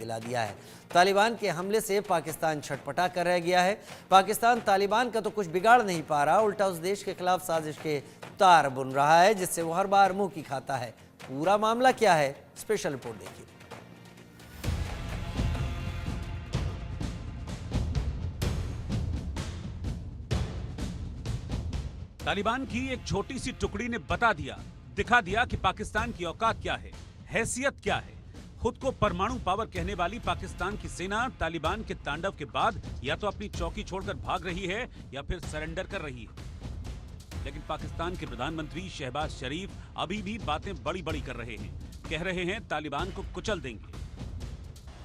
दिला दिया है। तालिबान के हमले से पाकिस्तान छटपटा कर रह गया है। पाकिस्तान तालिबान का तो कुछ बिगाड़ नहीं पा रहा, उल्टा उस देश के खिलाफ साजिश के तार बुन रहा है, जिससे वो हर बार मुंह की खाता है। पूरा मामला क्या है, स्पेशल रिपोर्ट देखिए। तालिबान की एक छोटी सी टुकड़ी ने दिखा दिया कि पाकिस्तान की औकात क्या है, हैसियत क्या है। खुद को परमाणु पावर कहने वाली पाकिस्तान की सेना तालिबान के तांडव के बाद या तो अपनी चौकी छोड़कर भाग रही है या फिर सरेंडर कर रही है। लेकिन पाकिस्तान के प्रधानमंत्री शहबाज शरीफ अभी भी बातें बड़ी बड़ी कर रहे हैं। कह रहे हैं तालिबान को कुचल देंगे।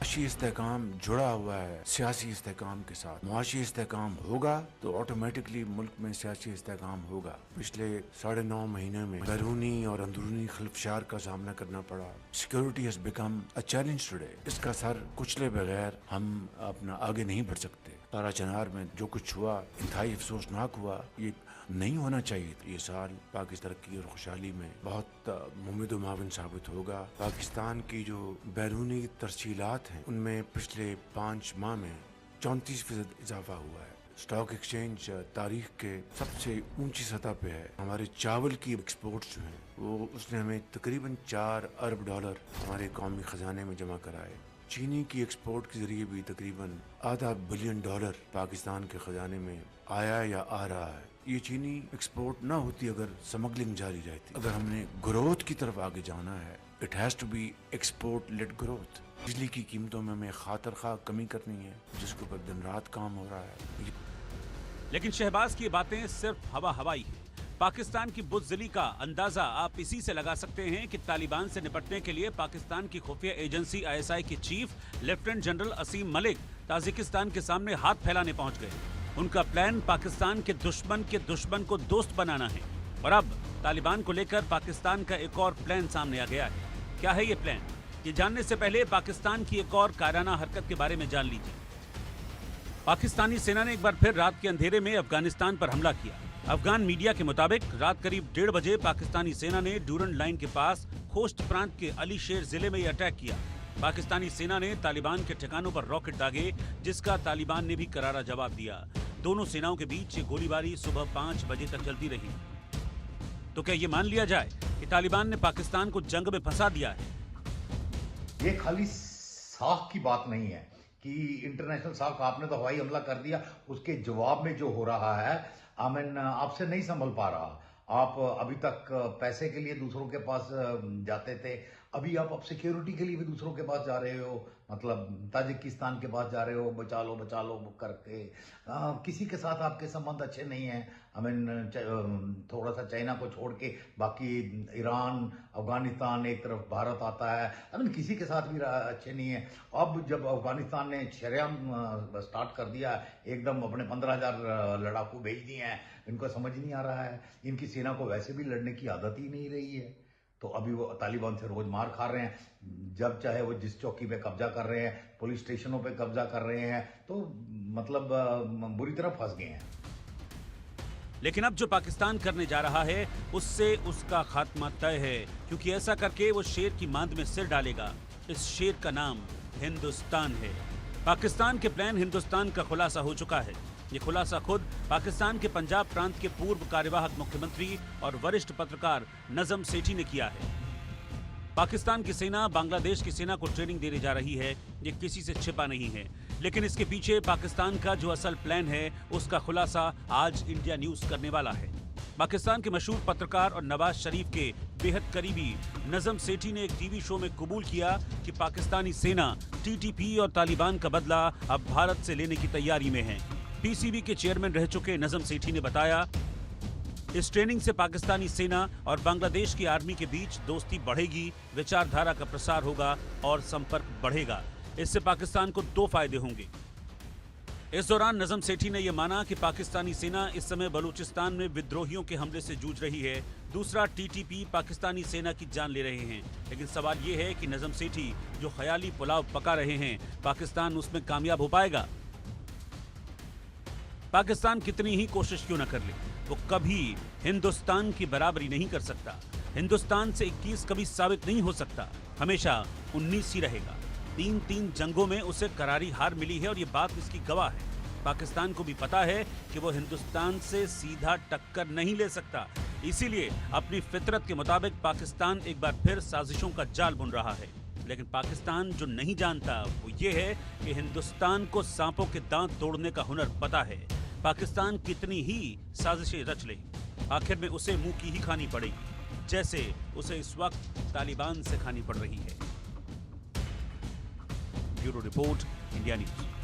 मुआशी इस्तेहकाम जुड़ा हुआ है सियासी इस्तेहकाम के साथ। मुआशी इस्तेहकाम होगा तो ऑटोमेटिकली मुल्क में सियासी इस्तेहकाम होगा। पिछले 9.5 महीने में बैरूनी और अंदरूनी खिलफशार का सामना करना पड़ा। Security has become a challenge today. इसका सर कुचले बगैर हम अपना आगे नहीं बढ़ सकते। तारा चनार में जो कुछ हुआ इंतहाई अफसोसनाक हुआ। ये नहीं होना चाहिए। ये साल पाकिस्तान की और खुशहाली में बहुत मुमिद माविन साबित होगा। पाकिस्तान की जो बैरूनी तरसीलात हैं उनमें पिछले 5 माह में 34% इजाफा हुआ है। स्टॉक एक्सचेंज तारीख के सबसे ऊंची सतह पे है। हमारे चावल की एक्सपोर्ट्स जो हैं वो उसने हमें तकरीबन $4 अरब हमारे कौमी खजाने में जमा कराए। चीनी की एक्सपोर्ट के जरिए भी तकरीबन $500 बिलियन पाकिस्तान के खजाने में आया या आ रहा है। ये चीनी एक्सपोर्ट ना होती अगर स्मगलिंग जारी रहती। अगर हमने ग्रोथ की तरफ आगे जाना है, it has to be export led growth. बिजली की कीमतों में हमें खातर खा कमी करनी है, जिसके ऊपर दिन रात काम हो रहा है। लेकिन शहबाज की बातें सिर्फ हवाई है। पाकिस्तान की बुज़दिली का अंदाजा आप इसी से लगा सकते हैं कि तालिबान से निपटने के लिए पाकिस्तान की खुफिया एजेंसी ISI के चीफ लेफ्टिनेंट जनरल असीम मलिक ताजिकिस्तान के सामने हाथ फैलाने पहुंच गए। उनका प्लान पाकिस्तान के दुश्मन को दोस्त बनाना है। और अब तालिबान को लेकर पाकिस्तान का एक और प्लान सामने आ गया है। क्या है ये प्लान? ये जानने से पहले पाकिस्तान की एक और कायराना हरकत के बारे में जान लीजिए। पाकिस्तानी सेना ने एक बार फिर रात के अंधेरे में अफगानिस्तान पर हमला किया। अफगान मीडिया के मुताबिक रात करीब 1:30 बजे पाकिस्तानी सेना ने डूरन लाइन के पास खोस्ट प्रांत के अली शेर जिले में अटैक किया। पाकिस्तानी सेना ने तालिबान के ठिकानों पर रॉकेट दागे, जिसका तालिबान ने भी करारा जवाब दिया। दोनों सेनाओं के बीच ये गोलीबारी सुबह 5 बजे तक चलती रही। तो क्या ये मान लिया जाए कि तालिबान ने पाकिस्तान को जंग में फंसा दिया है? ये खाली साख की बात नहीं है कि इंटरनेशनल साख आपने तो हवाई हमला कर दिया, उसके जवाब में जो हो रहा है आपसे नहीं संभल पा रहा। आप अभी तक पैसे के लिए दूसरों के पास जाते थे, अभी आप अब सिक्योरिटी के लिए भी दूसरों के पास जा रहे हो, मतलब ताजिकिस्तान के पास जा रहे हो, बचा लो करके। किसी के साथ आपके संबंध अच्छे नहीं हैं। थोड़ा सा चाइना को छोड़ के बाकी ईरान, अफगानिस्तान, एक तरफ भारत आता है। किसी के साथ भी अच्छे नहीं है। अब जब अफगानिस्तान ने शरेआम स्टार्ट कर दिया, एकदम अपने 15,000 लड़ाकू भेज दिए हैं, इनको समझ नहीं आ रहा है। इनकी सेना को वैसे भी लड़ने की आदत ही नहीं रही है, तो अभी वो तालिबान से रोज मार खा रहे हैं। जब चाहे वो जिस चौकी पे कब्जा कर रहे हैं, पुलिस स्टेशनों पे कब्जा कर रहे हैं, तो मतलब बुरी तरह फंस गए हैं। लेकिन अब जो पाकिस्तान करने जा रहा है उससे उसका खात्मा तय है, क्योंकि ऐसा करके वो शेर की मांद में सिर डालेगा। इस शेर का नाम हिंदुस्तान है। पाकिस्तान के प्लान हिंदुस्तान का खुलासा हो चुका है। ये खुलासा खुद पाकिस्तान के पंजाब प्रांत के पूर्व कार्यवाहक मुख्यमंत्री और वरिष्ठ पत्रकार नजम सेठी ने किया है। पाकिस्तान की सेना बांग्लादेश की सेना को ट्रेनिंग देने जा रही है, ये किसी से छिपा नहीं है। लेकिन इसके पीछे पाकिस्तान का जो असल प्लान है उसका खुलासा आज इंडिया न्यूज करने वाला है। पाकिस्तान के मशहूर पत्रकार और नवाज शरीफ के बेहद करीबी नजम सेठी ने एक टीवी शो में कबूल किया कि पाकिस्तानी सेना TTP और तालिबान का बदला अब भारत से लेने की तैयारी में है। PCB के चेयरमैन रह चुके नजम सेठी ने बताया, इस ट्रेनिंग से पाकिस्तानी सेना और बांग्लादेश की आर्मी के बीच दोस्ती बढ़ेगी, विचारधारा का प्रसार होगा और संपर्क बढ़ेगा। इससे पाकिस्तान को 2 फायदे होंगे। इस दौरान नजम सेठी ने यह माना कि पाकिस्तानी सेना इस समय बलूचिस्तान में विद्रोहियों के हमले से जूझ रही है। दूसरा, TTP पाकिस्तानी सेना की जान ले रहे हैं। लेकिन सवाल यह है कि नजम सेठी जो ख्याली पुलाव पका रहे हैं, पाकिस्तान उसमें कामयाब हो पाएगा? पाकिस्तान कितनी ही कोशिश क्यों न कर ले, वो कभी हिंदुस्तान की बराबरी नहीं कर सकता। हिंदुस्तान से 21 कभी साबित नहीं हो सकता, हमेशा 19 ही रहेगा। 3 जंगों में उसे करारी हार मिली है और ये बात इसकी गवाह है। पाकिस्तान को भी पता है कि वो हिंदुस्तान से सीधा टक्कर नहीं ले सकता, इसीलिए अपनी फितरत के मुताबिक पाकिस्तान एक बार फिर साजिशों का जाल बुन रहा है। लेकिन पाकिस्तान जो नहीं जानता वो ये है कि हिंदुस्तान को सांपों के दांत तोड़ने का हुनर पता है। पाकिस्तान कितनी ही साजिशें रच ले, आखिर में उसे मुंह की ही खानी पड़ेगी, जैसे उसे इस वक्त तालिबान से खानी पड़ रही है। Bureau report, India news.